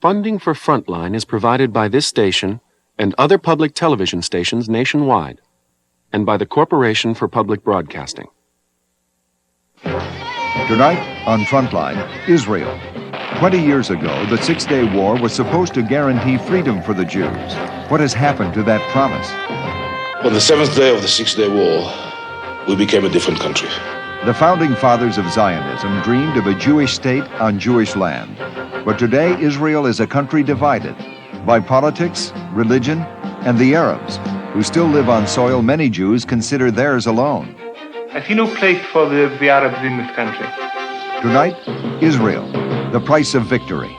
Funding for Frontline is provided by this station and other public television stations nationwide, and by the Corporation for Public Broadcasting. Tonight on Frontline, Israel. 20 years ago, the Six-Day War was supposed to guarantee freedom for the Jews. What has happened to that promise? On the seventh day of the Six-Day War, we became a different country. The founding fathers of Zionism dreamed of a Jewish state on Jewish land. But today, Israel is a country divided by politics, religion, and the Arabs, who still live on soil many Jews consider theirs alone. I see no place for the Arabs in this country. Tonight, Israel, the price of victory.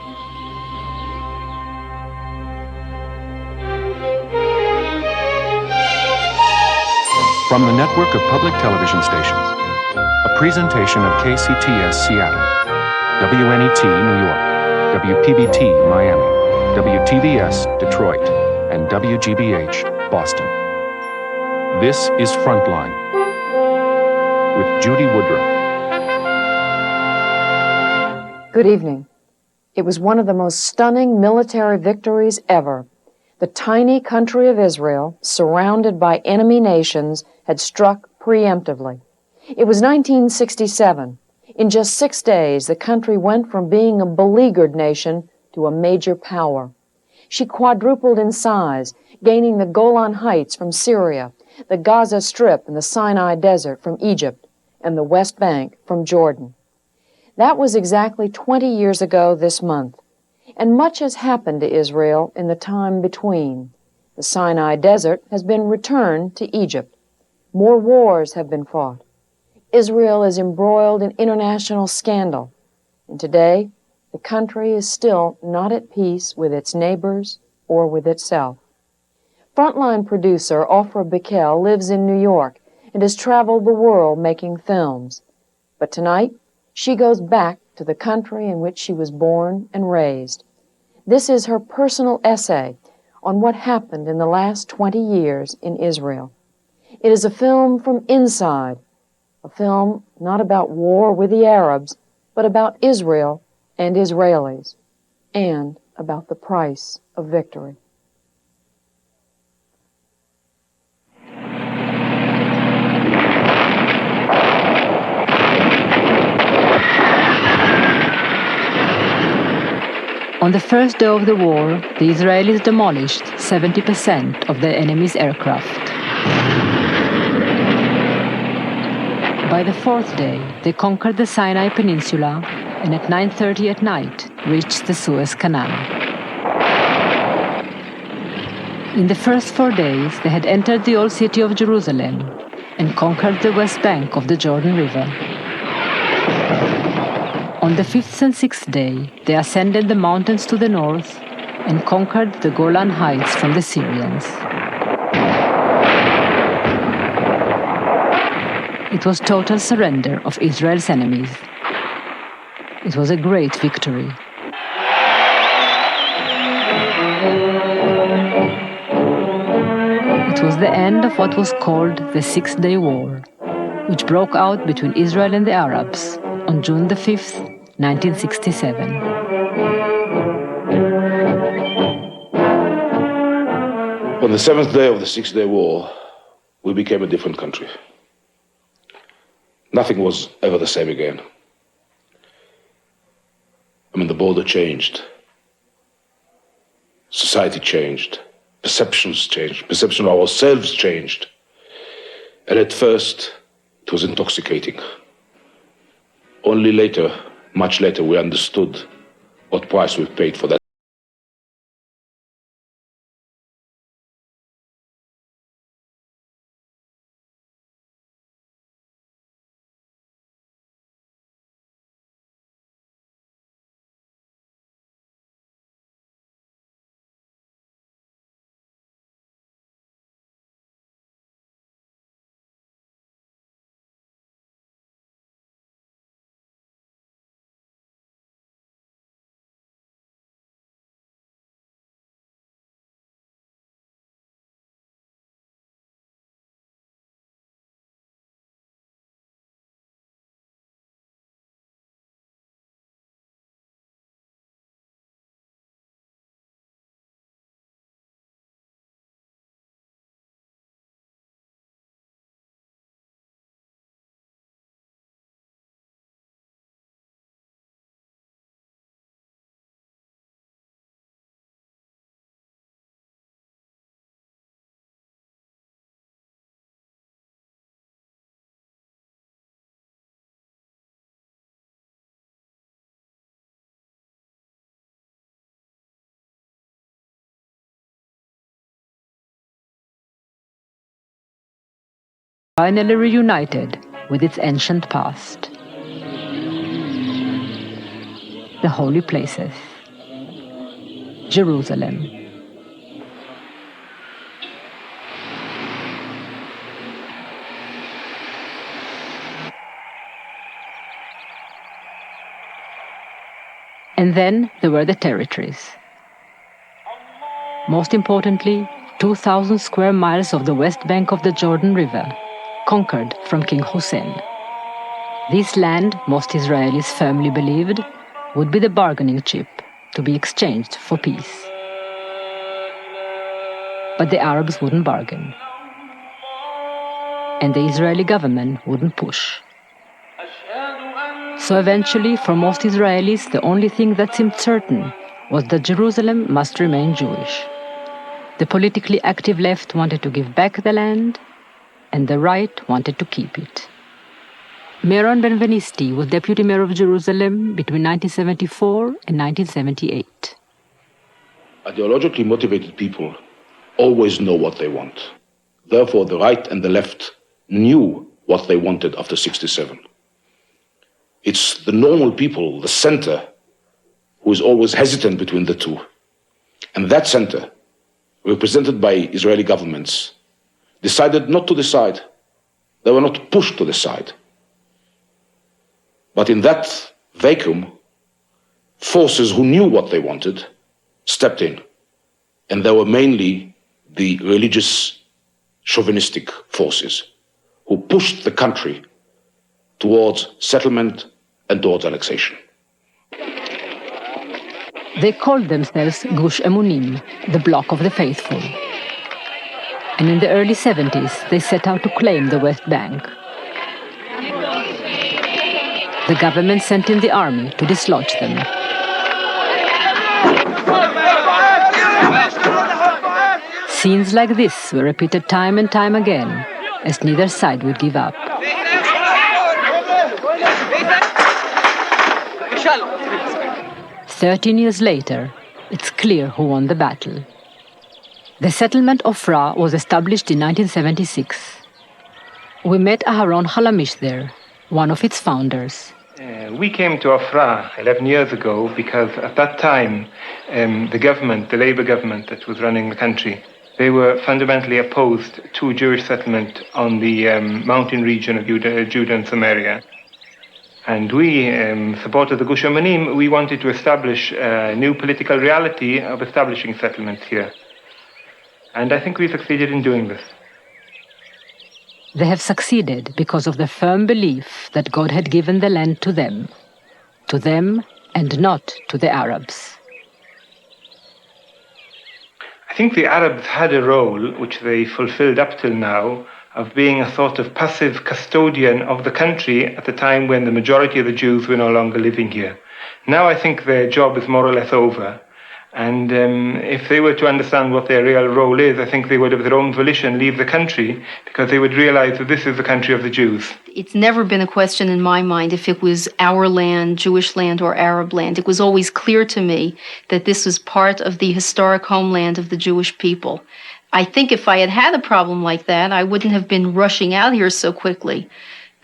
From the network of public television stations, a presentation of KCTS Seattle, WNET New York, WPBT Miami, WTVS Detroit, and WGBH Boston. This is Frontline with Judy Woodruff. Good evening. It was one of the most stunning military victories ever. The tiny country of Israel, surrounded by enemy nations, had struck preemptively. It was 1967. In just 6 days, the country went from being a beleaguered nation to a major power. She quadrupled in size, gaining the Golan Heights from Syria, the Gaza Strip and the Sinai Desert from Egypt, and the West Bank from Jordan. That was exactly 20 years ago this month, and much has happened to Israel in the time between. The Sinai Desert has been returned to Egypt. More wars have been fought. Israel is embroiled in international scandal, and today the country is still not at peace with its neighbors or with itself. Frontline producer Ofra Bikel lives in New York and has traveled the world making films. But tonight, she goes back to the country in which she was born and raised. This is her personal essay on what happened in the last 20 years in Israel. It is a film from inside, a film not about war with the Arabs, but about Israel and Israelis, and about the price of victory. On the first day of the war, the Israelis demolished 70% of the enemy's aircraft. By the fourth day, they conquered the Sinai Peninsula and at 9:30 at night reached the Suez Canal. In the first 4 days, they had entered the old city of Jerusalem and conquered the West Bank of the Jordan River. On the fifth and sixth day, they ascended the mountains to the north and conquered the Golan Heights from the Syrians. It was total surrender of Israel's enemies. It was a great victory. It was the end of what was called the Six-Day War, which broke out between Israel and the Arabs on June the 5th, 1967. On the seventh day of the Six-Day War, we became a different country. Nothing was ever the same again. The border changed. Society changed. Perceptions changed. Perception of ourselves changed. And at first, it was intoxicating. Only later, much later, we understood what price we paid for that. finally reunited with its ancient past. The holy places. Jerusalem. And then there were the territories. Most importantly, 2,000 square miles of the west bank of the Jordan River, conquered from King Hussein. This land, most Israelis firmly believed, would be the bargaining chip to be exchanged for peace. But the Arabs wouldn't bargain. And the Israeli government wouldn't push. So eventually, for most Israelis, the only thing that seemed certain was that Jerusalem must remain Jewish. The politically active left wanted to give back the land, and the right wanted to keep it. Meron Benvenisti was deputy mayor of Jerusalem between 1974 and 1978. Ideologically motivated people always know what they want. Therefore, the right and the left knew what they wanted after 1967. It's the normal people, the center, who is always hesitant between the two. And that center, represented by Israeli governments, decided not to decide. They were not pushed to decide. But in that vacuum, forces who knew what they wanted stepped in. And they were mainly the religious chauvinistic forces who pushed the country towards settlement and towards annexation. They called themselves Gush Emunim, the Bloc of the Faithful. And in the early 70s, they set out to claim the West Bank. The government sent in the army to dislodge them. Scenes like this were repeated time and time again, as neither side would give up. 13 years later, it's clear who won the battle. The settlement of Ofra was established in 1976. We met Aharon Halamish there, one of its founders. We came to Ofra 11 years ago because at that time, the government, the Labour government that was running the country, they were fundamentally opposed to Jewish settlement on the mountain region of Judah and Samaria. And we supported the Gush Emunim. We wanted to establish a new political reality of establishing settlements here. And I think we succeeded in doing this. They have succeeded because of the firm belief that God had given the land to them and not to the Arabs. I think the Arabs had a role, which they fulfilled up till now, of being a sort of passive custodian of the country at the time when the majority of the Jews were no longer living here. Now I think their job is more or less over. And if they were to understand what their real role is, I think they would of their own volition leave the country because they would realize that this is the country of the Jews. It's never been a question in my mind if it was our land, Jewish land, or Arab land. It was always clear to me that this was part of the historic homeland of the Jewish people. I think if I had had a problem like that, I wouldn't have been rushing out here so quickly.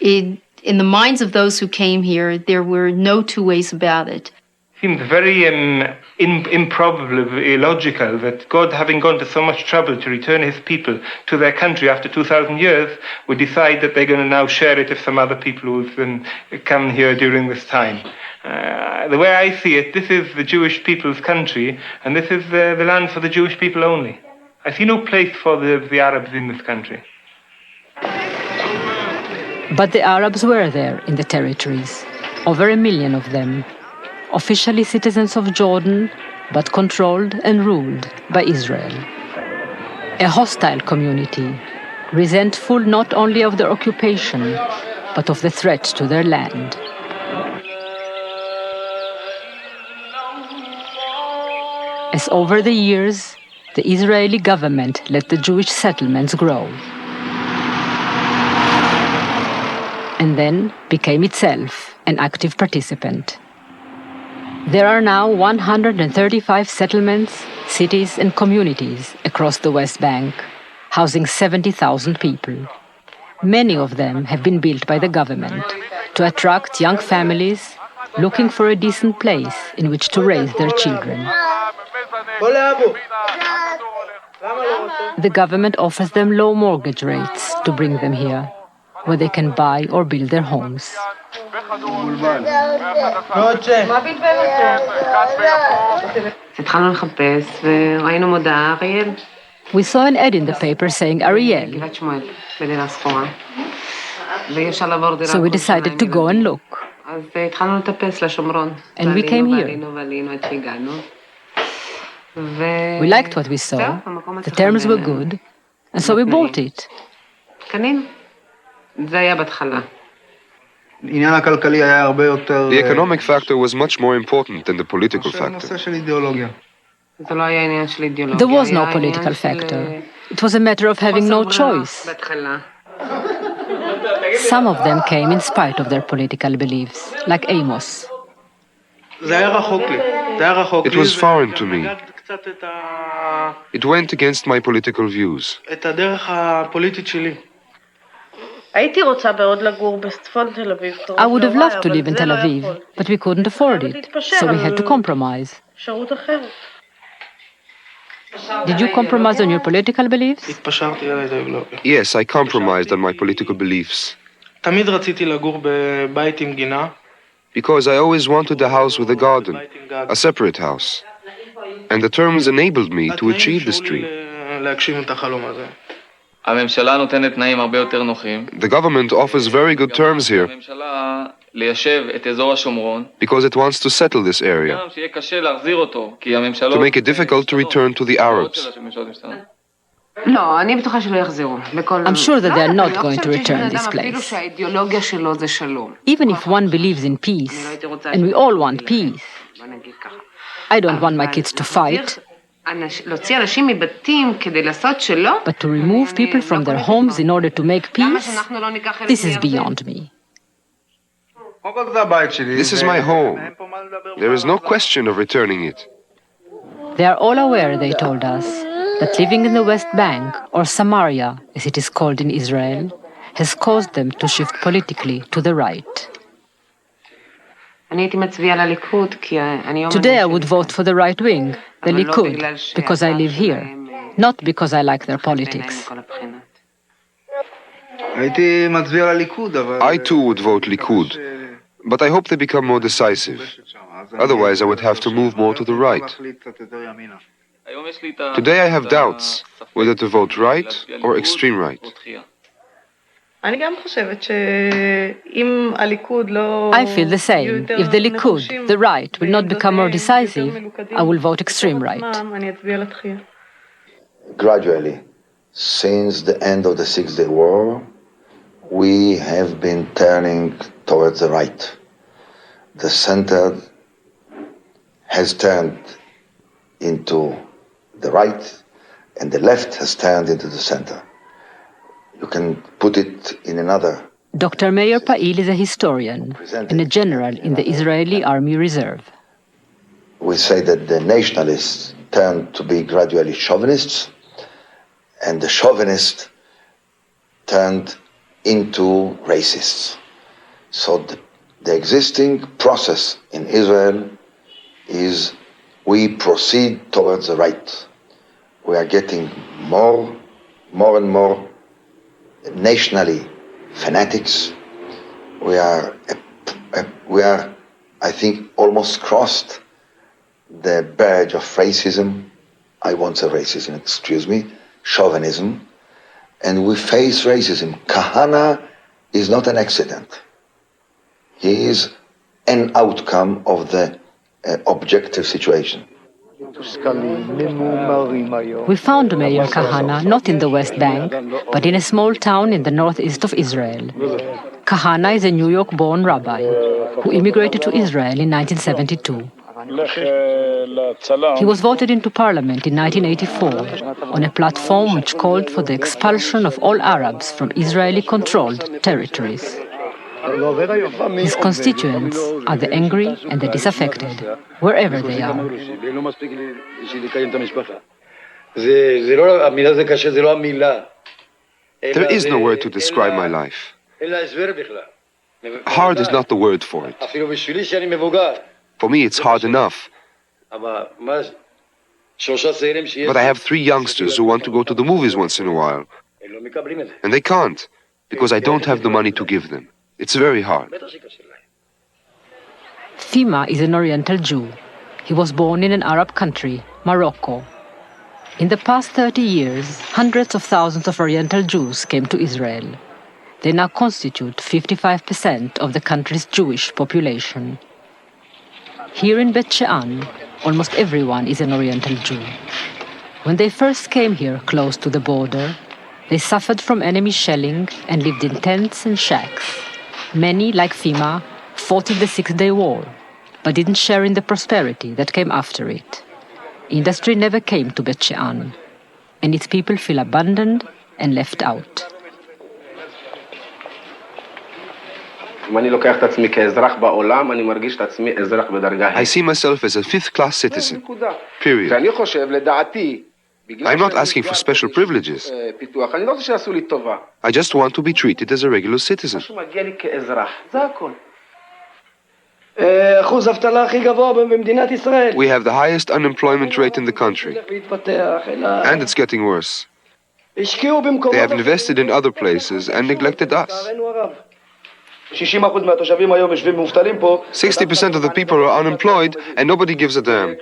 In the minds of those who came here, there were no two ways about it. Seems very improbable, illogical that God, having gone to so much trouble to return his people to their country after 2,000 years, would decide that they're going to now share it with some other people who've come here during this time. The way I see it, this is the Jewish people's country, and this is the land for the Jewish people only. I see no place for the Arabs in this country. But the Arabs were there in the territories, over 1 million of them, officially citizens of Jordan, but controlled and ruled by Israel. A hostile community, resentful not only of their occupation, but of the threat to their land. As over the years, the Israeli government let the Jewish settlements grow, and then became itself an active participant. There are now 135 settlements, cities and communities across the West Bank, housing 70,000 people. Many of them have been built by the government to attract young families looking for a decent place in which to raise their children. The government offers them low mortgage rates to bring them here, where they can buy or build their homes. We saw an ad in the paper saying Ariel, so we decided to go and look. And we came here. We liked what we saw, the terms were good, and so we bought it. The economic factor was much more important than the political factor. There was no political factor. It was a matter of having no choice. Some of them came in spite of their political beliefs, like Amos. It was foreign to me. It went against my political views. I would have loved to live in Tel Aviv, but we couldn't afford it, so we had to compromise. Did you compromise on your political beliefs? Yes, I compromised on my political beliefs. Because I always wanted a house with a garden, a separate house. And the terms enabled me to achieve this dream. The government offers very good terms here because it wants to settle this area, to make it difficult to return to the Arabs. I'm sure that they are not going to return this place. Even if one believes in peace, and we all want peace, I don't want my kids to fight. But to remove people from their homes in order to make peace, this is beyond me. This is my home. There is no question of returning it. They are all aware, they told us, that living in the West Bank, or Samaria, as it is called in Israel, has caused them to shift politically to the right. Today I would vote for the right wing, the Likud, because I live here, not because I like their politics. I too would vote Likud, but I hope they become more decisive. Otherwise I would have to move more to the right. Today I have doubts whether to vote right or extreme right. I feel the same. If the Likud, the right, will not become more decisive, I will vote extreme right. Gradually, since the end of the Six-Day War, we have been turning towards the right. The center has turned into the right, and the left has turned into the center. You can put it in another. Dr. Meir Pa'il is a historian and a general in the Israeli Army Reserve. We say that the nationalists turned to be gradually chauvinists, and the chauvinists turned into racists. So the existing process in Israel is we proceed towards the right. We are getting more and more nationally fanatics. We are, I think, almost crossed the barrage of racism. I won't say racism, excuse me, chauvinism. And we face racism. Kahana is not an accident. He is an outcome of the objective situation. We found Meir Kahana not in the West Bank, but in a small town in the northeast of Israel. Kahana is a New York-born rabbi who immigrated to Israel in 1972. He was voted into parliament in 1984 on a platform which called for the expulsion of all Arabs from Israeli-controlled territories. His constituents are the angry and the disaffected, wherever they are. There is no word to describe my life. Hard is not the word for it. For me, it's hard enough. But I have 3 youngsters who want to go to the movies once in a while. And they can't, because I don't have the money to give them. It's very hard. Fima is an Oriental Jew. He was born in an Arab country, Morocco. In the past 30 years, hundreds of thousands of Oriental Jews came to Israel. They now constitute 55% of the country's Jewish population. Here in Bet She'an, almost everyone is an Oriental Jew. When they first came here close to the border, they suffered from enemy shelling and lived in tents and shacks. Many, like Fima, fought in the Six-Day War, but didn't share in the prosperity that came after it. Industry never came to Bet She'an, and its people feel abandoned and left out. I see myself as a 5th-class citizen. Period. I'm not asking for special privileges. I just want to be treated as a regular citizen. We have the highest unemployment rate in the country. And it's getting worse. They have invested in other places and neglected us. 60% of the people are unemployed and nobody gives a damn.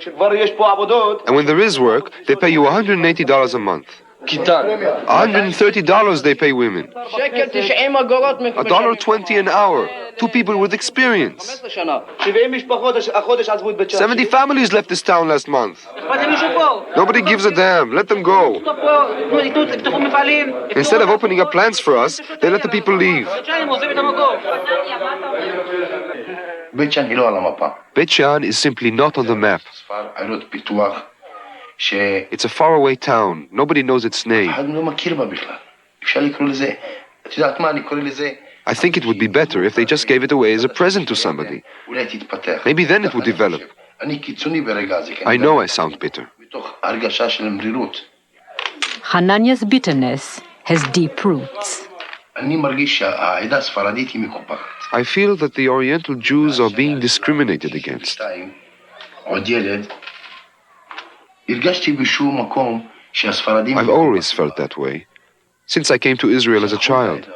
And when there is work, they pay you $180 a month. $130 they pay women. $1.20 an hour. 2 people with experience. 70 families left this town last month. Nobody gives a damn. Let them go. Instead of opening up plants for us, they let the people leave. Bet She'an is simply not on the map. It's a faraway town. Nobody knows its name. I think it would be better if they just gave it away as a present to somebody. Maybe then it would develop. I know I sound bitter. Hananiah's bitterness has deep roots. I feel that the Oriental Jews are being discriminated against. I've always felt that way, since I came to Israel as a child.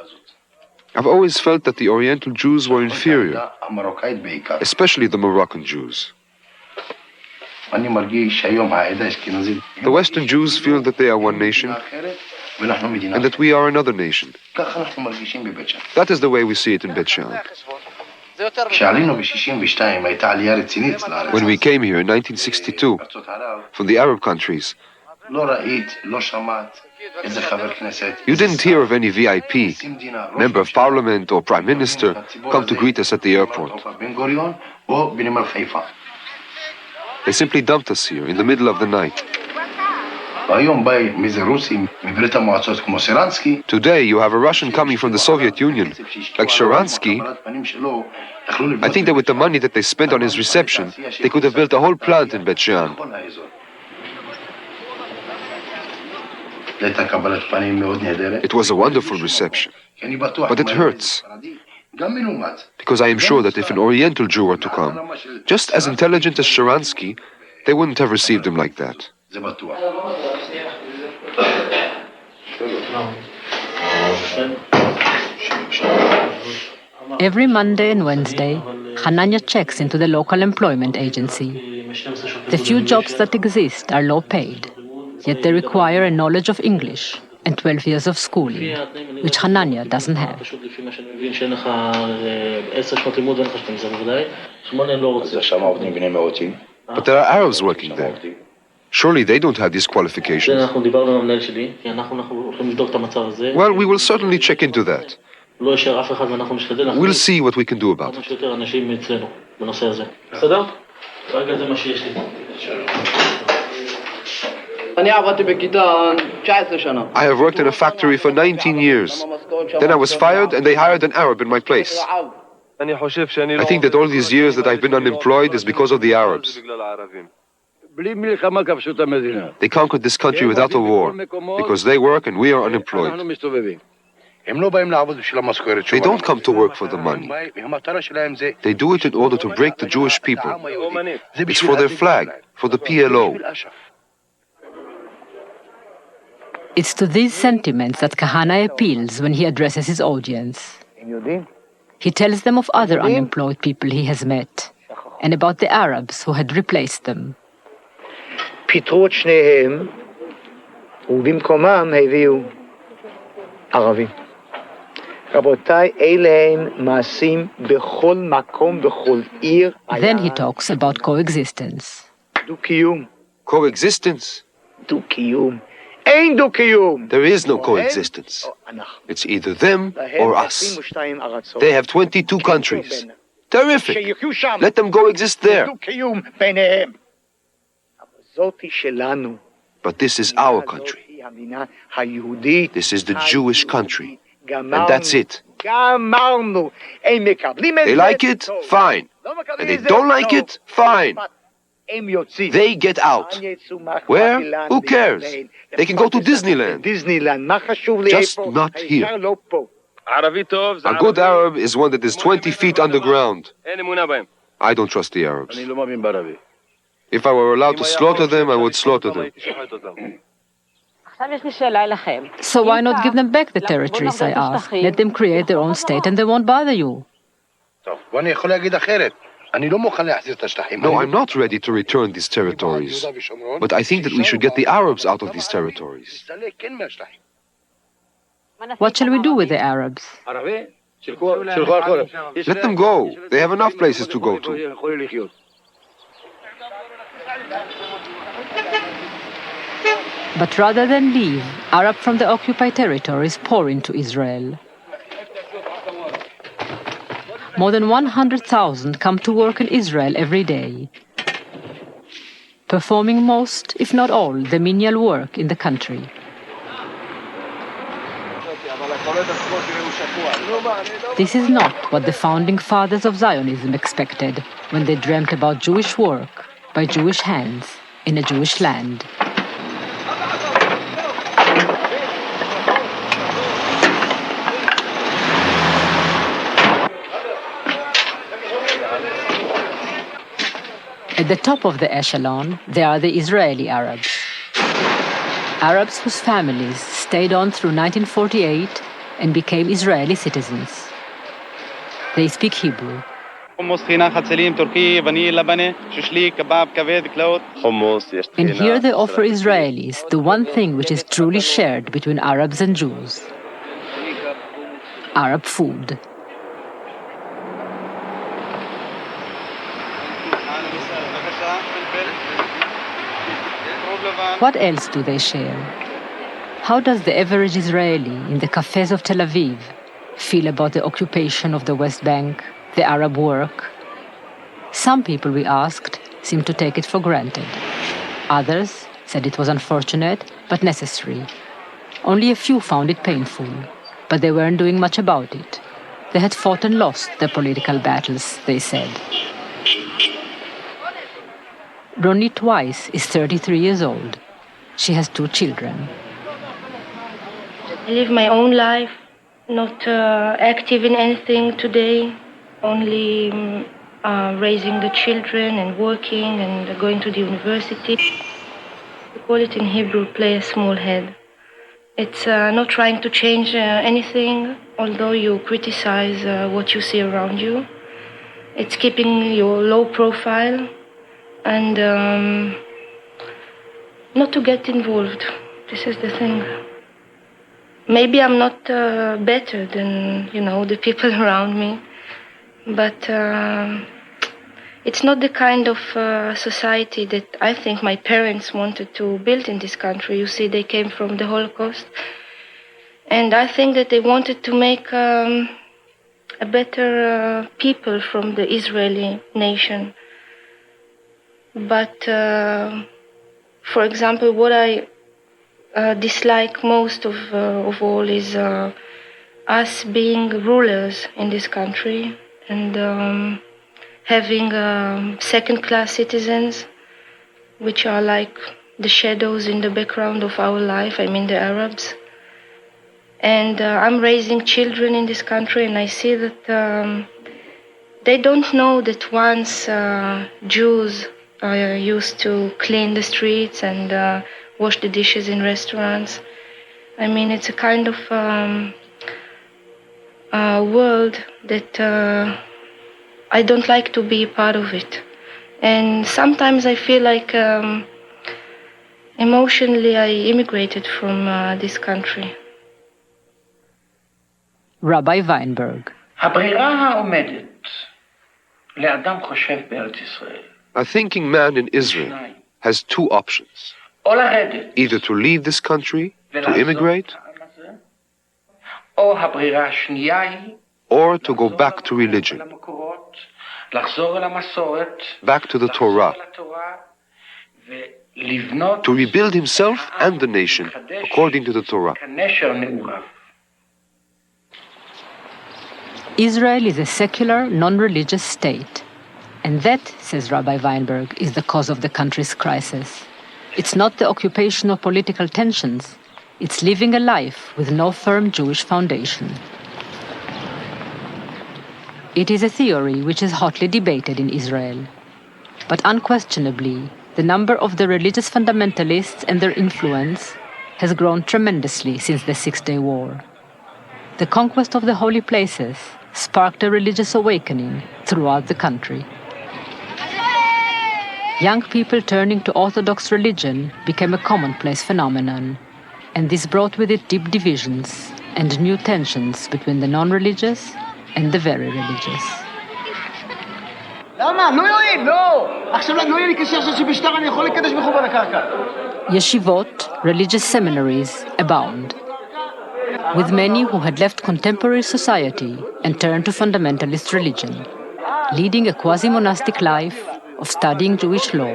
I've always felt that the Oriental Jews were inferior, especially the Moroccan Jews. The Western Jews feel that they are one nation and that we are another nation. That is the way we see it in Bet She'an. When we came here in 1962 from the Arab countries, you didn't hear of any VIP, member of parliament or prime minister come to greet us at the airport. They simply dumped us here in the middle of the night. Today you have a Russian coming from the Soviet Union, like Sharansky. I think that with the money that they spent on his reception, they could have built a whole plant in Bet She'an. It was a wonderful reception, but it hurts. Because I am sure that if an Oriental Jew were to come, just as intelligent as Sharansky, they wouldn't have received him like that. Every Monday and Wednesday, Hananiah checks into the local employment agency. The few jobs that exist are low paid, yet they require a knowledge of English and 12 years of schooling, which Hananiah doesn't have. But there are Arabs working there. Surely they don't have these qualifications. Well, we will certainly check into that. We'll see what we can do about it. I have worked in a factory for 19 years. Then I was fired and they hired an Arab in my place. I think that all these years that I've been unemployed is because of the Arabs. They conquered this country without a war because they work and we are unemployed. They don't come to work for the money. They do it in order to break the Jewish people. It's for their flag, for the PLO. It's to these sentiments that Kahana appeals when he addresses his audience. He tells them of other unemployed people he has met and about the Arabs who had replaced them. פיטרו את שניהם ובמקומם הביאו ערבים. רבותיי, אלה הם מעשים בכל מקום, בכל עיר. Then he talks about coexistence. דו-קיום. Coexistence? דו-קיום. אין דו-קיום. There is no coexistence. It's either them or us. They have 22 countries. Terrific. Let them coexist there. דו-קיום ביניהם. But this is our country. This is the Jewish country. And that's it. They like it? Fine. And they don't like it? Fine. They get out. Where? Who cares? They can go to Disneyland. Just not here. A good Arab is one that is 20 feet underground. I don't trust the Arabs. If I were allowed to slaughter them, I would slaughter them. So why not give them back the territories, I ask? Let them create their own state and they won't bother you. No, I'm not ready to return these territories. But I think that we should get the Arabs out of these territories. What shall we do with the Arabs? Let them go. They have enough places to go to. But rather than leave, Arab from the occupied territories pour into Israel. More than 100,000 come to work in Israel every day, performing most, if not all, the menial work in the country. This is not what the founding fathers of Zionism expected when they dreamt about Jewish work by Jewish hands in a Jewish land. At the top of the echelon, there are the Israeli Arabs. Arabs whose families stayed on through 1948 and became Israeli citizens. They speak Hebrew. And here they offer Israelis the one thing which is truly shared between Arabs and Jews: Arab food. What else do they share? How does the average Israeli in the cafes of Tel Aviv feel about the occupation of the West Bank, the Arab work? Some people we asked seemed to take it for granted. Others said it was unfortunate but necessary. Only a few found it painful, but they weren't doing much about it. They had fought and lost their political battles, they said. Ronit Weiss is 33 years old. She has 2 children. I live my own life, not active in anything today, only raising the children and working and going to the university. We call it in Hebrew, play a small head. It's not trying to change anything, although you criticize what you see around you. It's keeping your low profile and not to get involved. This is the thing. Maybe I'm not better than, the people around me, but it's not the kind of society that I think my parents wanted to build in this country. You see, they came from the Holocaust, and I think that they wanted to make a better people from the Israeli nation. But, for example, what I dislike most of all is us being rulers in this country and having second-class citizens which are like the shadows in the background of our life, I mean the Arabs. And I'm raising children in this country, and I see that they don't know that once Jews used to clean the streets and wash the dishes in restaurants. I mean, it's a kind of world that I don't like to be part of it. And sometimes I feel like emotionally I immigrated from this country. Rabbi Weinberg. הברירה העומדת לאדם חושב בארץ ישראל. A thinking man in Israel has two options. או לרדת. Either to leave this country, to immigrate, או הברירה השנייה היא or to go back to religion, לחזור אל המסורת, back to the Torah, ולבנות to rebuild himself and the nation according to the Torah. כנשר נעוריו. Israel is a secular, non-religious state. And that, says Rabbi Weinberg, is the cause of the country's crisis. It's not the occupation of political tensions. It's living a life with no firm Jewish foundation. It is a theory which is hotly debated in Israel. But unquestionably, the number of the religious fundamentalists and their influence has grown tremendously since the Six-Day War. The conquest of the holy places sparked a religious awakening throughout the country. Young people turning to Orthodox religion became a commonplace phenomenon, and this brought with it deep divisions and new tensions between the non-religious and the very religious. Yeshivot, religious seminaries, abound, with many who had left contemporary society and turned to fundamentalist religion, leading a quasi-monastic life of studying Jewish law,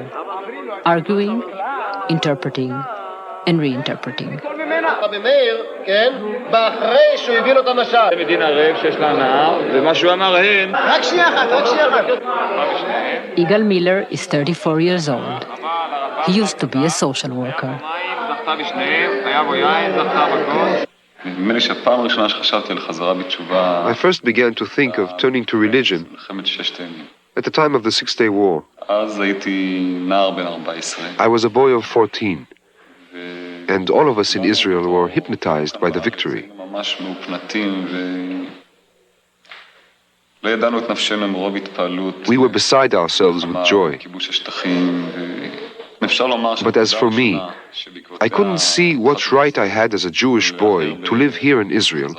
arguing, interpreting, and reinterpreting. Yigal Miller is 34 years old. He used to be a social worker. I first began to think of turning to religion at the time of the Six-Day War. I was a boy of 14, and all of us in Israel were hypnotized by the victory. We were beside ourselves with joy. But as for me, I couldn't see what right I had as a Jewish boy to live here in Israel,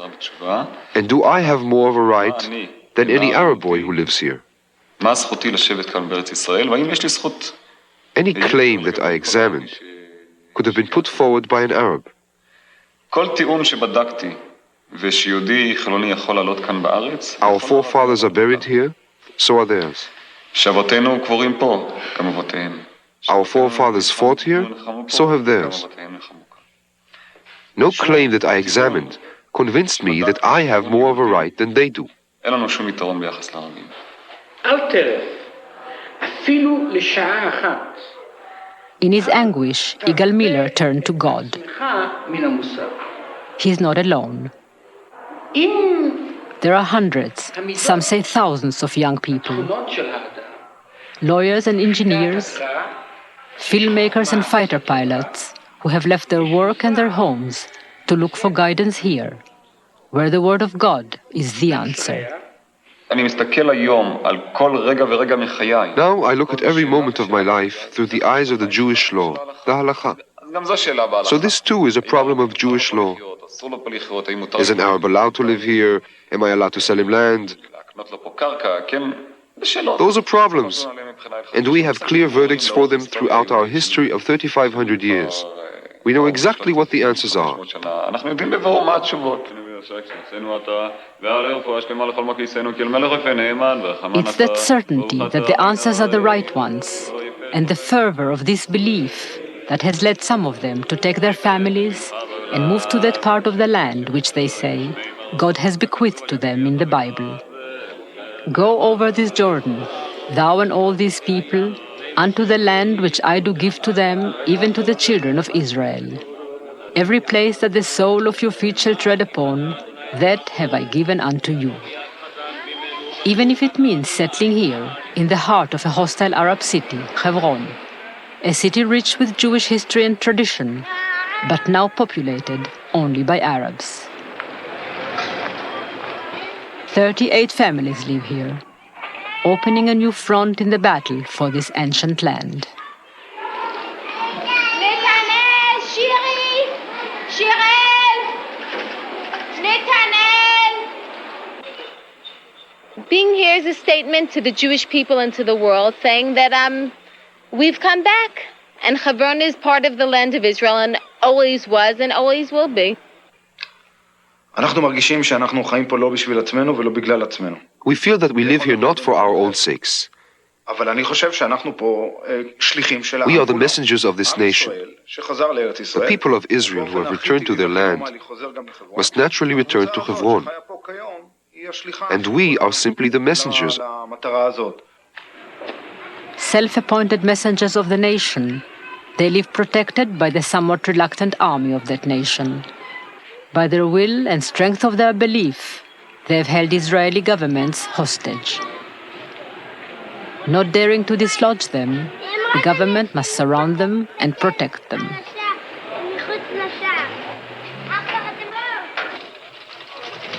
and do I have more of a right than any Arab boy who lives here? Any claim that I examined could have been put forward by an Arab. Our forefathers are buried here, so are theirs. Our forefathers fought here, so have theirs. No claim that I examined convinced me that I have more of a right than they do. In his anguish, Yigal Miller turned to God. He is not alone. There are hundreds, some say thousands of young people, lawyers and engineers, filmmakers and fighter pilots who have left their work and their homes to look for guidance here, where the word of God is the answer. Now I look at every moment of my life through the eyes of the Jewish law, the halakha. So this too is a problem of Jewish law. Is an Arab allowed to live here? Am I allowed to sell him land? Those are problems, and we have clear verdicts for them throughout our history of 3,500 years. We know exactly what the answers are. It's that certainty that the answers are the right ones, and the fervor of this belief that has led some of them to take their families and move to that part of the land which they say God has bequeathed to them in the Bible. Go over this Jordan, thou and all these people, unto the land which I do give to them, even to the children of Israel. Every place that the sole of your feet shall tread upon, that have I given unto you. Even if it means settling here, in the heart of a hostile Arab city, Hebron, a city rich with Jewish history and tradition, but now populated only by Arabs. 38 families live here, opening a new front in the battle for this ancient land. Being here is a statement to the Jewish people and to the world, saying that we've come back, and Hebron is part of the land of Israel, and always was and always will be. We feel that we live here not for our own sakes. We are the messengers of this nation. The people of Israel who have returned to their land must naturally return to Hebron. And we are simply the messengers. Self-appointed messengers of the nation, they live protected by the somewhat reluctant army of that nation. By their will and strength of their belief, they have held Israeli governments hostage. Not daring to dislodge them, the government must surround them and protect them.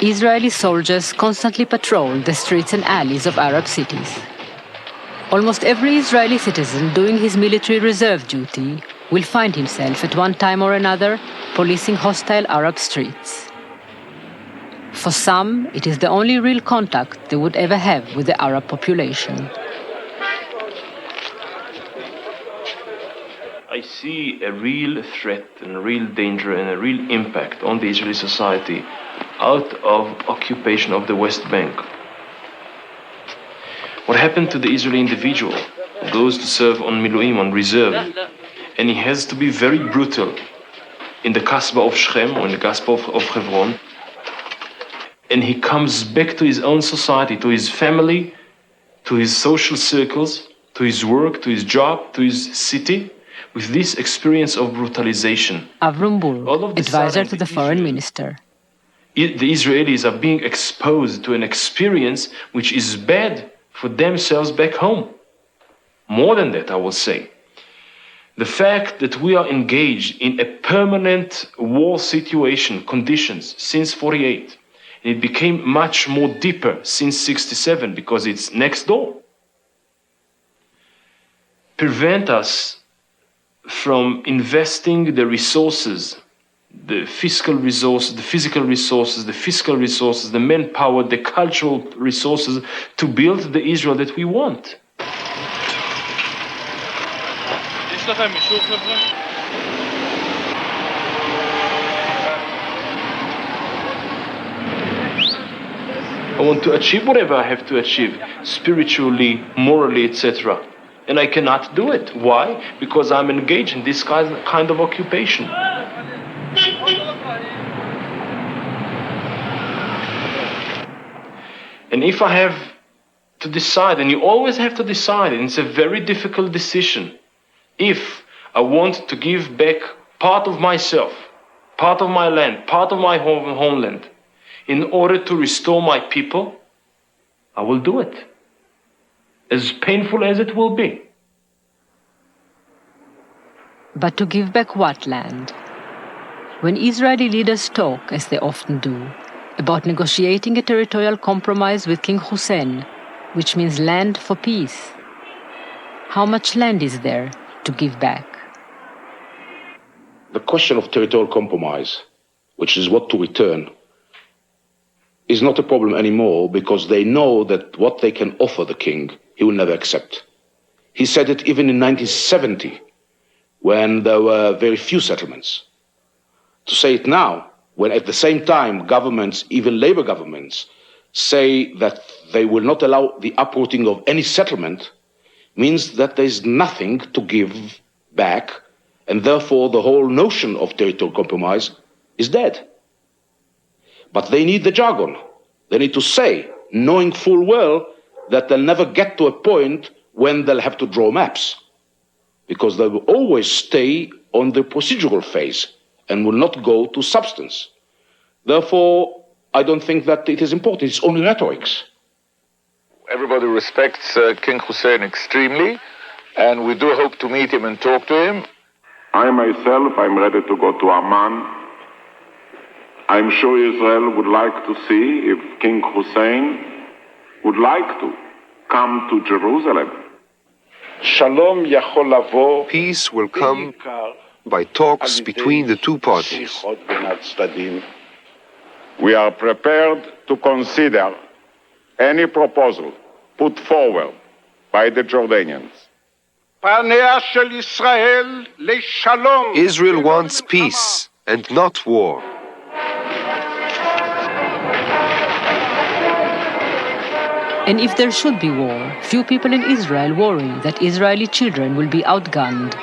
Israeli soldiers constantly patrol the streets and alleys of Arab cities. Almost every Israeli citizen doing his military reserve duty will find himself at one time or another policing hostile Arab streets. For some, it is the only real contact they would ever have with the Arab population. I see a real threat and a real danger and a real impact on the Israeli society out of occupation of the West Bank. What happened to the Israeli individual who goes to serve on Miluim, on reserve, and he has to be very brutal in the Kasbah of Shechem or in the Kasbah of Hebron, and he comes back to his own society, to his family, to his social circles, to his work, to his job, to his city, with this experience of brutalization. Avrum Bur, advisor to the foreign minister. The Israelis are being exposed to an experience which is bad for themselves back home. More than that, I will say. The fact that we are engaged in a permanent war situation, conditions, since 48, and it became much more deeper since 67 because it's next door, prevent us from investing the resources, the fiscal resources, the physical resources, the fiscal resources, the manpower, the cultural resources to build the Israel that we want. I want to achieve whatever I have to achieve, spiritually, morally, etc. And I cannot do it. Why? Because I'm engaged in this kind of occupation. And if I have to decide, and you always have to decide, and it's a very difficult decision, if I want to give back part of myself, part of my land, part of my homeland, in order to restore my people, I will do it, as painful as it will be. But to give back what land? When Israeli leaders talk, as they often do, about negotiating a territorial compromise with King Hussein, which means land for peace, how much land is there to give back? The question of territorial compromise, which is what to return, is not a problem anymore because they know that what they can offer the king, he will never accept. He said it even in 1970, when there were very few settlements. To say it now, when at the same time governments, even labor governments, say that they will not allow the uprooting of any settlement, means that there is nothing to give back, and therefore the whole notion of territorial compromise is dead. But they need the jargon. They need to say, knowing full well that they'll never get to a point when they'll have to draw maps. because they will always stay on the procedural phase and will not go to substance. Therefore, I don't think that it is important. It's only rhetorics. Everybody respects King Hussein extremely, and we do hope to meet him and talk to him. I myself, I'm ready to go to Amman. I'm sure Israel would like to see if King Hussein would like to come to Jerusalem. Peace will come by talks between the two parties. We are prepared to consider any proposal put forward by the Jordanians. Israel wants peace and not war. And if there should be war, few people in Israel worry that Israeli children will be outgunned.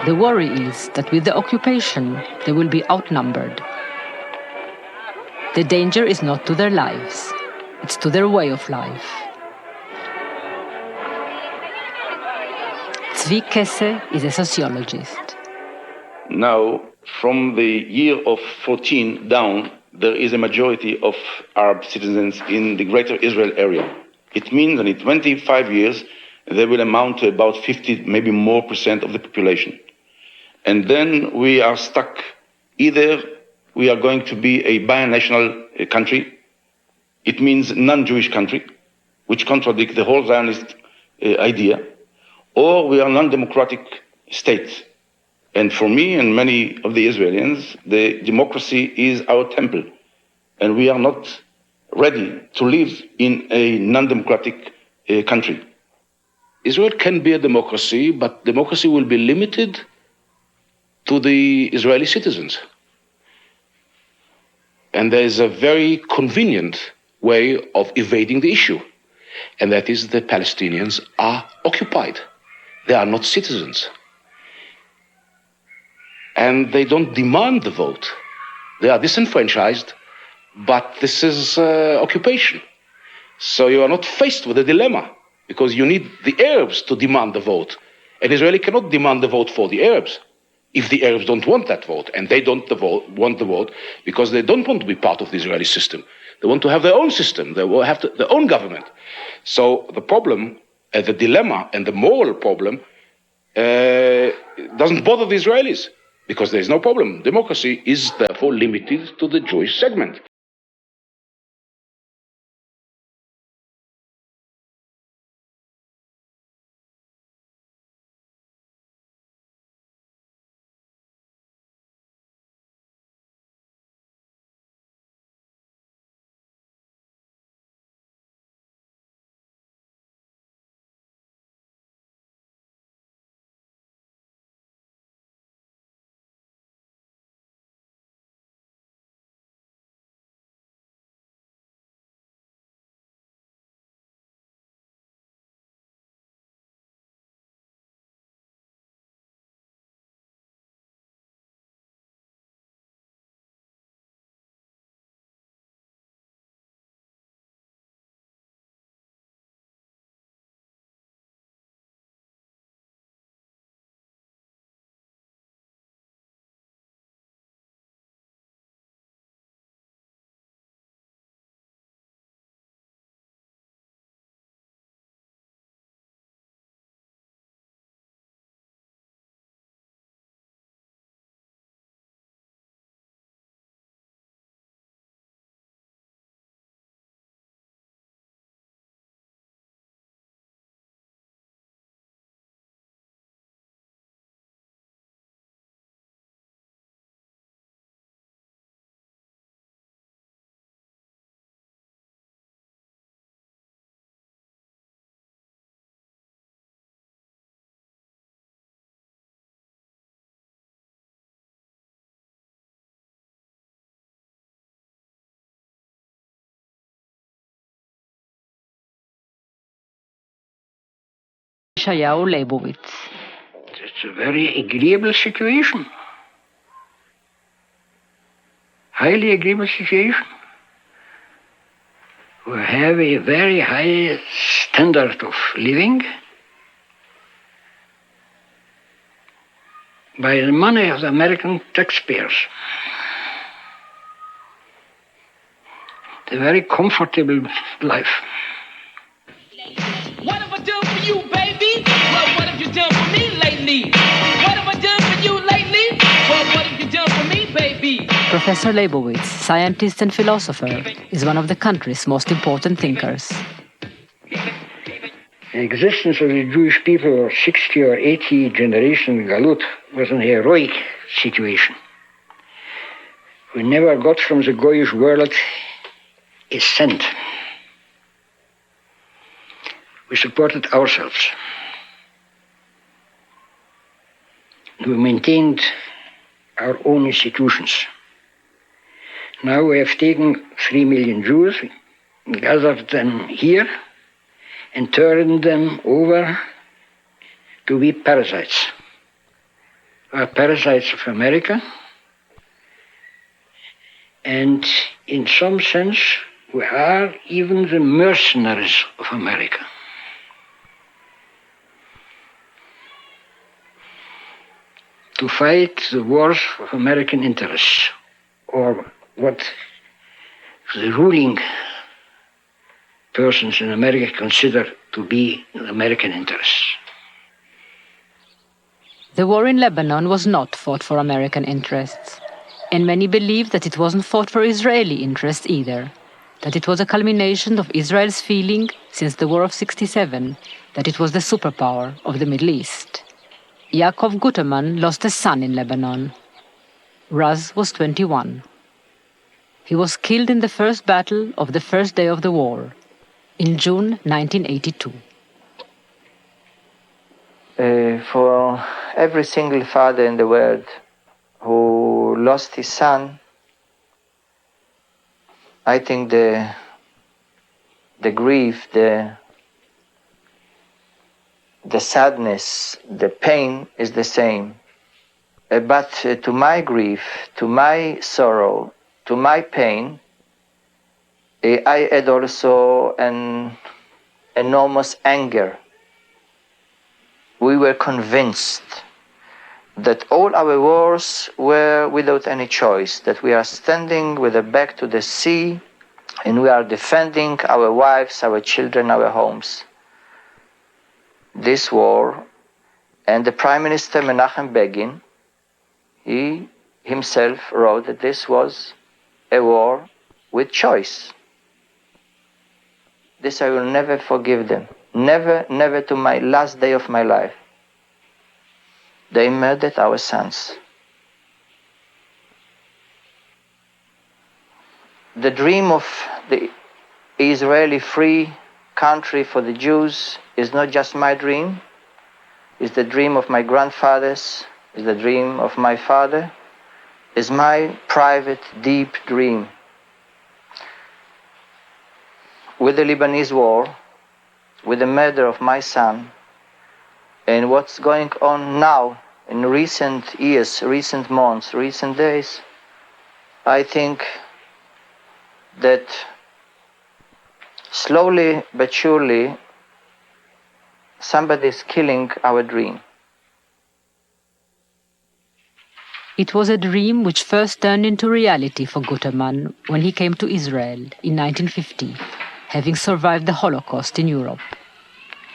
The worry is that with the occupation, they will be outnumbered. The danger is not to their lives, it's to their way of life. Tzvi Kesse is a sociologist. Now, from the year of 14 down, there is a majority of Arab citizens in the greater Israel area. It means that in 25 years, they will amount to about 50, maybe more % of the population. And then we are stuck. Either we are going to be a binational country, it means non-Jewish country, which contradicts the whole Zionist idea, or we are non-democratic states. And for me and many of the Israelis, the democracy is our temple. And we are not ready to live in a non-democratic country. Israel can be a democracy, but democracy will be limited to the Israeli citizens. And there is a very convenient way of evading the issue. And that is the Palestinians are occupied. They are not citizens. And they don't demand the vote. They are disenfranchised, but this is occupation. So you are not faced with a dilemma, because you need the Arabs to demand the vote. And Israeli cannot demand the vote for the Arabs if the Arabs don't want that vote. And they don't want the vote because they don't want to be part of the Israeli system. They want to have their own system. They will have their own government. So the problem, the dilemma and the moral problem doesn't bother the Israelis, because there is no problem. Democracy is therefore limited to the Jewish segment. Yeshayahu Leibowitz. It's a very agreeable situation. Highly agreeable situation. We have a very high standard of living. by the money of the American taxpayers. A very comfortable life. What have I done for you, baby? Well, what have you done for me lately? What have I done for you lately? Well, what have you done for me, baby? Professor Leibowitz, scientist and philosopher, is one of the country's most important thinkers. The existence of the Jewish people for 60 or 80 generations in Galut was an heroic situation. We never got from the Goyish world a cent. We supported ourselves. We maintained our own institutions. Now we have taken 3 million Jews, gathered them here, and turned them over to be parasites. We are parasites of America, and in some sense, we are even the mercenaries of America. To fight the wars of American interests, or what the ruling persons in America consider to be the American interests. The war in Lebanon was not fought for American interests, and many believe that it wasn't fought for Israeli interests either, that it was a culmination of Israel's feeling since the War of '67 that it was the superpower of the Middle East. Yaakov Guterman lost a son in Lebanon. Raz was 21. He was killed in the first battle of the first day of the war, in June 1982. For every single father in the world who lost his son, I think the grief, the sadness, the pain is the same. But to my grief, to my sorrow, to my pain, I had also an enormous anger. We were convinced that all our wars were without any choice, that we are standing with a back to the sea and we are defending our wives, our children, our homes. This war, and the Prime Minister Menachem Begin, he himself wrote that this was a war with choice. This I will never forgive them. Never, never to my last day of my life. They murdered our sons. The dream of the Israeli free country for the Jews is not just my dream, it's the dream of my grandfathers, it's the dream of my father, it's my private, deep dream. With the Lebanese war, with the murder of my son, and what's going on now in recent years, recent months, recent days, I think that slowly but surely somebody is killing our dream. It was a dream which first turned into reality for Guterman when he came to Israel in 1950, having survived the Holocaust in Europe.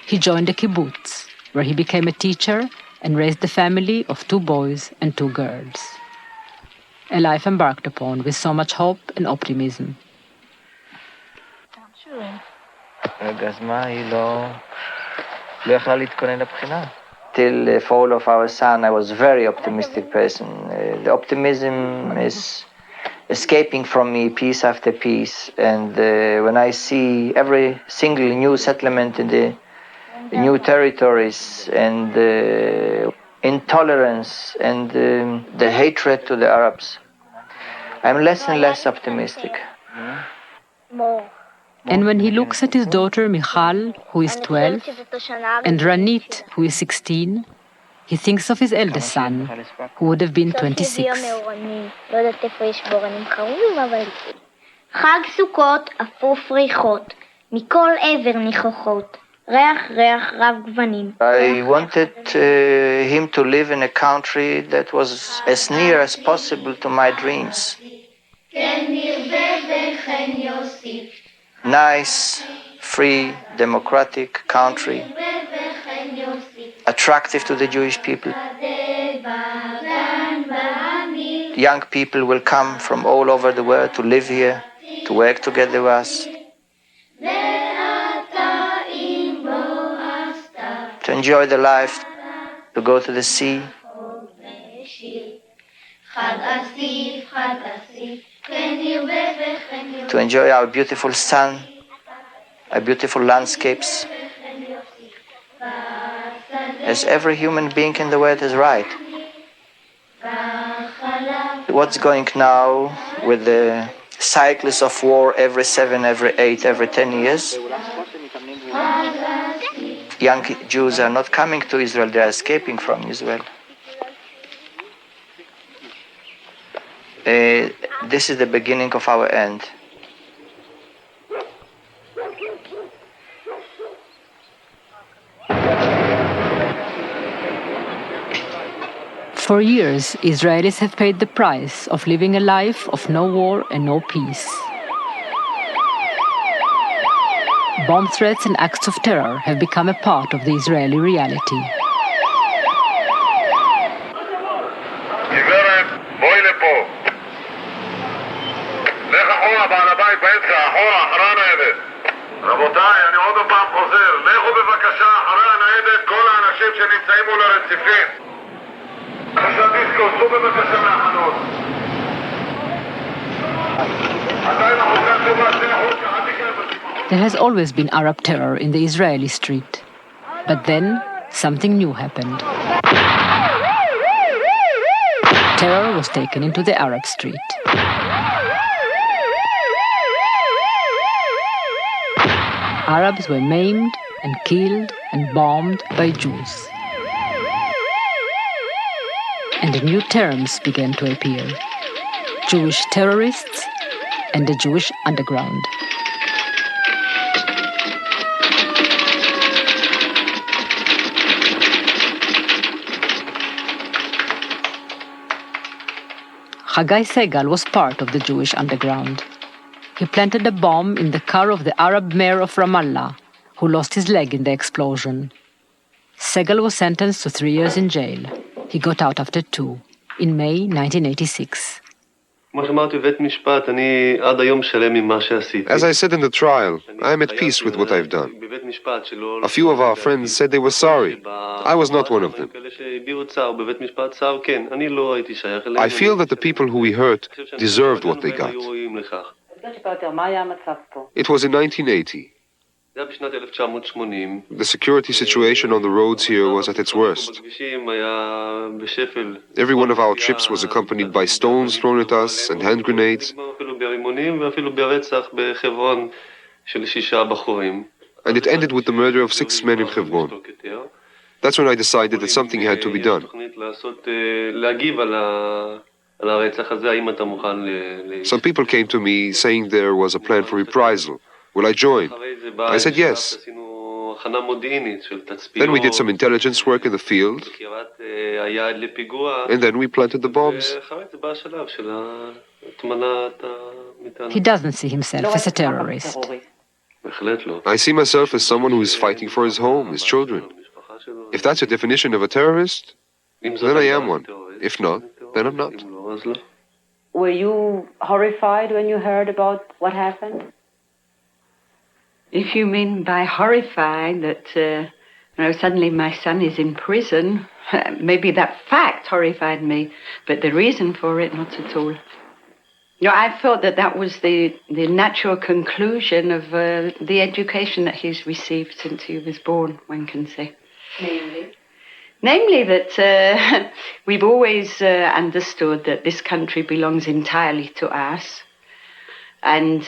He joined a kibbutz, where he became a teacher and raised a family of 2 boys and 2 girls. A life embarked upon with so much hope and optimism. Till the fall of our son, I was a very optimistic person. The optimism is escaping from me piece after piece. And when I see every single new settlement in the new territories and intolerance and the hatred to the Arabs, I'm less and less optimistic. And when he looks at his daughter Michal, who is 12, and Ranit, who is 16, he thinks of his eldest son, who would have been 26. חג סוכות אפוף ריחות, מכל עבר ניחוחות, I wanted him to live in a country that was as near as possible to my dreams. Nice, free, democratic country, attractive to the Jewish people. Young people will come from all over the world to live here, to work together with us, to enjoy the life, to go to the sea, to enjoy our beautiful sun, our beautiful landscapes, as every human being in the world is right. What's going now with the cycles of war every 7, every 8, every 10 years? Young Jews are not coming to Israel, they are escaping from Israel. This is the beginning of our end. For years, Israelis have paid the price of living a life of no war and no peace. Bomb threats and acts of terror have become a part of the Israeli reality. רבותיי, אני עוד פעם חוזר, לכו בבקשה אחרי הניידת כל האנשים שנמצאים מול הרציפים. בבקשה דיסקו, צאו בבקשה מהחנות. עדיין החוקה טובה, זה החוקה, אל תקרא. There has always been Arab terror in the Israeli street. But then, something new happened. Terror was taken into the Arab street. Arabs were maimed and killed and bombed by Jews. And new terms began to appear: Jewish terrorists and the Jewish underground. Hagai Segal was part of the Jewish underground. He planted a bomb in the car of the Arab mayor of Ramallah, who lost his leg in the explosion. Segal was sentenced to 3 years in jail. He got out after 2, in May 1986. As I said in the trial, I am at peace with what I've done. A few of our friends said they were sorry. I was not one of them. I feel that the people who we hurt deserved what they got. It was in 1980. The security situation on the roads here was at its worst. Every one of our trips was accompanied by stones thrown at us and hand grenades. And it ended with the murder of 6 men in Hebron. That's when I decided that something had to be done. Some people came to me saying there was a plan for reprisal. Will I join? I said yes. Then we did some intelligence work in the field, and then we planted the bombs. He doesn't see himself as a terrorist. I see myself as someone who is fighting for his home, his children. If that's your definition of a terrorist, then I am one. If not, then I'm not. Were you horrified when you heard about what happened? If you mean by horrified that suddenly my son is in prison, maybe that fact horrified me, but the reason for it, not at all. I thought that was the natural conclusion of the education that he's received since he was born, one can say. Namely that we've always understood that this country belongs entirely to us. And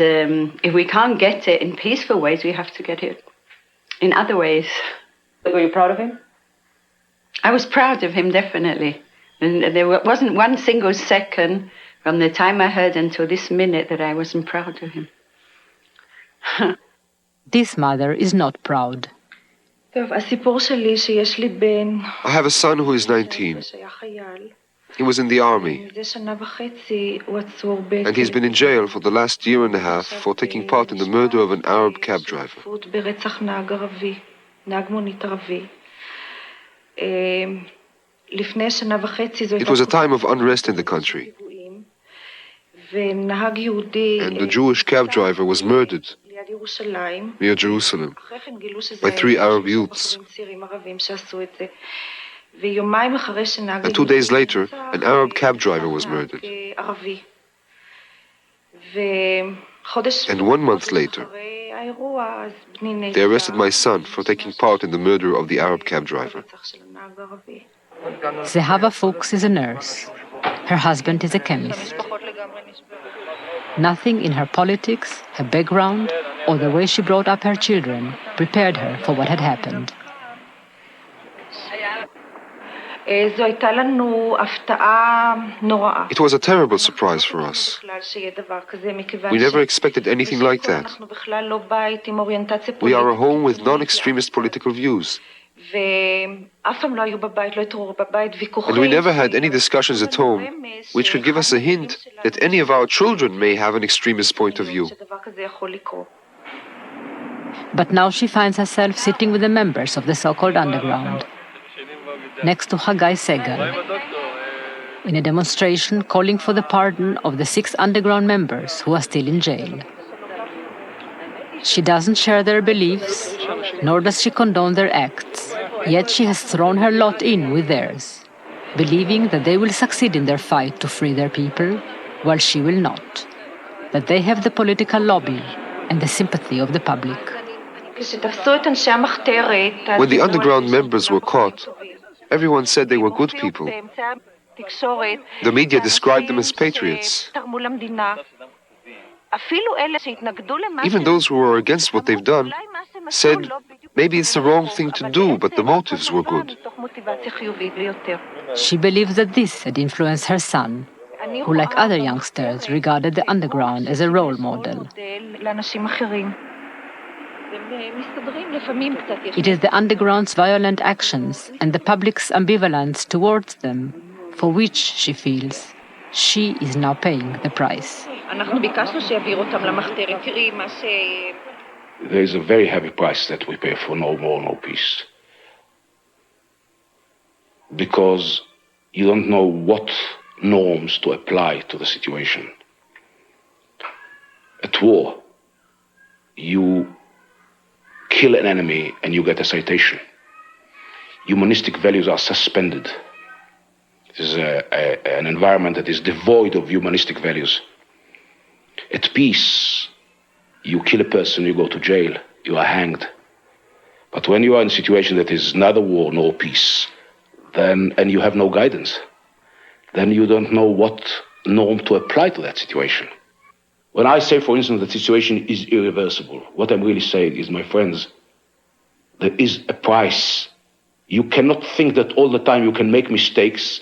if we can't get it in peaceful ways, we have to get it in other ways. Were you proud of him? I was proud of him, definitely. And there wasn't one single second from the time I heard until this minute that I wasn't proud of him. This mother is not proud. I have a son who is 19. He was in the army, and he's been in jail for the last year and a half for taking part in the murder of an Arab cab driver. It was a time of unrest in the country, and the Jewish cab driver was murdered near Jerusalem by 3 Arab youths. And 2 days later, an Arab cab driver was murdered. And 1 month later, they arrested my son for taking part in the murder of the Arab cab driver. Zehava Fuchs is a nurse. Her husband is a chemist. Nothing in her politics, her background, or the way she brought up her children prepared her for what had happened. It was a terrible surprise for us. We never expected anything like that. We are a home with non-extremist political views. And we never had any discussions at home which could give us a hint that any of our children may have an extremist point of view. But now she finds herself sitting with the members of the so-called underground, next to Hagai Segal, in a demonstration calling for the pardon of the 6 underground members who are still in jail. She doesn't share their beliefs, nor does she condone their acts, yet she has thrown her lot in with theirs, believing that they will succeed in their fight to free their people, while she will not, that they have the political lobby and the sympathy of the public. When the underground members were caught, everyone said they were good people. The media described them as patriots. Even those who were against what they've done said maybe it's the wrong thing to do, but the motives were good. She believes that this had influenced her son, who, like other youngsters, regarded the underground as a role model. It is the underground's violent actions and the public's ambivalence towards them for which she feels she is now paying the price. There is a very heavy price that we pay for no war, no peace. Because you don't know what norms to apply to the situation. At war, you kill an enemy and you get a citation. Humanistic values are suspended. It is an environment that is devoid of humanistic values. At peace, you kill a person, you go to jail, you are hanged. But when you are in a situation that is neither war nor peace, then, and you have no guidance, then you don't know what norm to apply to that situation. When I say, for instance, the situation is irreversible, what I'm really saying is, my friends, there is a price. You cannot think that all the time you can make mistakes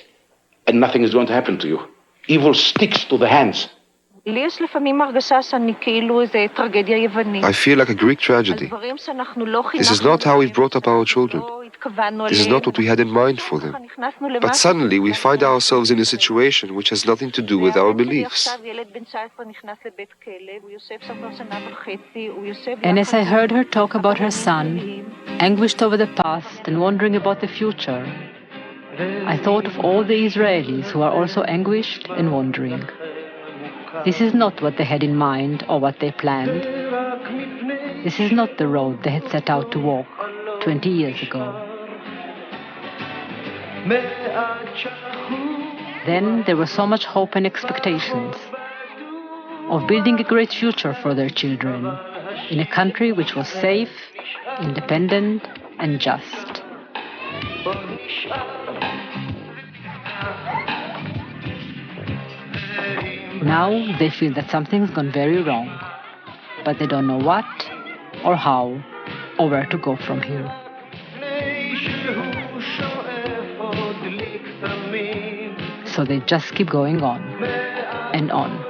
and nothing is going to happen to you. Evil sticks to the hands. I feel like a Greek tragedy. This is not how we've brought up our children. This is not what we had in mind for them. But suddenly we find ourselves in a situation which has nothing to do with our beliefs. And as I heard her talk about her son, anguished over the past and wondering about the future, I thought of all the Israelis who are also anguished and wondering. This is not what they had in mind or what they planned. This is not the road they had set out to walk 20 years ago. Then there was so much hope and expectations of building a great future for their children in a country which was safe, independent, and just. Now they feel that something's gone very wrong, but they don't know what, or how, or where to go from here. So they just keep going on and on.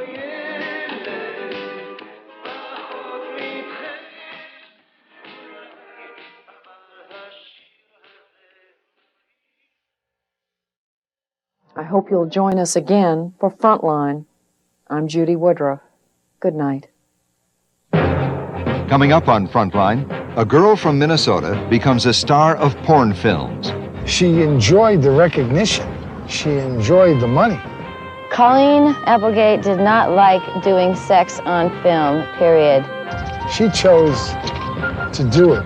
I hope you'll join us again for Frontline. I'm Judy Woodruff. Good night. Coming up on Frontline, a girl from Minnesota becomes a star of porn films. She enjoyed the recognition. She enjoyed the money. Colleen Applegate did not like doing sex on film, period. She chose to do it.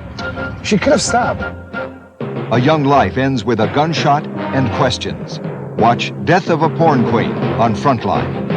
She could have stopped. A young life ends with a gunshot and questions. Watch Death of a Porn Queen on Frontline.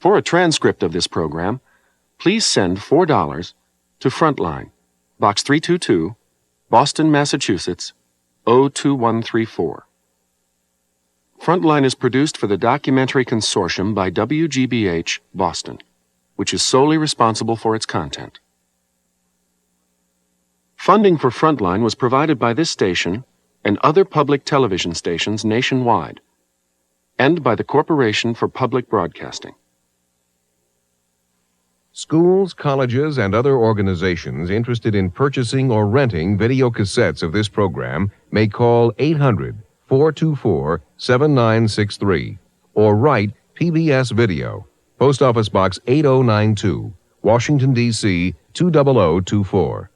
For a transcript of this program, please send $4 to Frontline, Box 322, Boston, Massachusetts, 02134. Frontline is produced for the Documentary Consortium by WGBH, Boston, which is solely responsible for its content. Funding for Frontline was provided by this station and other public television stations nationwide, and by the Corporation for Public Broadcasting. Schools, colleges, and other organizations interested in purchasing or renting video cassettes of this program may call 800-424-7963 or write PBS Video, Post Office Box 8092, Washington, D.C. 20024.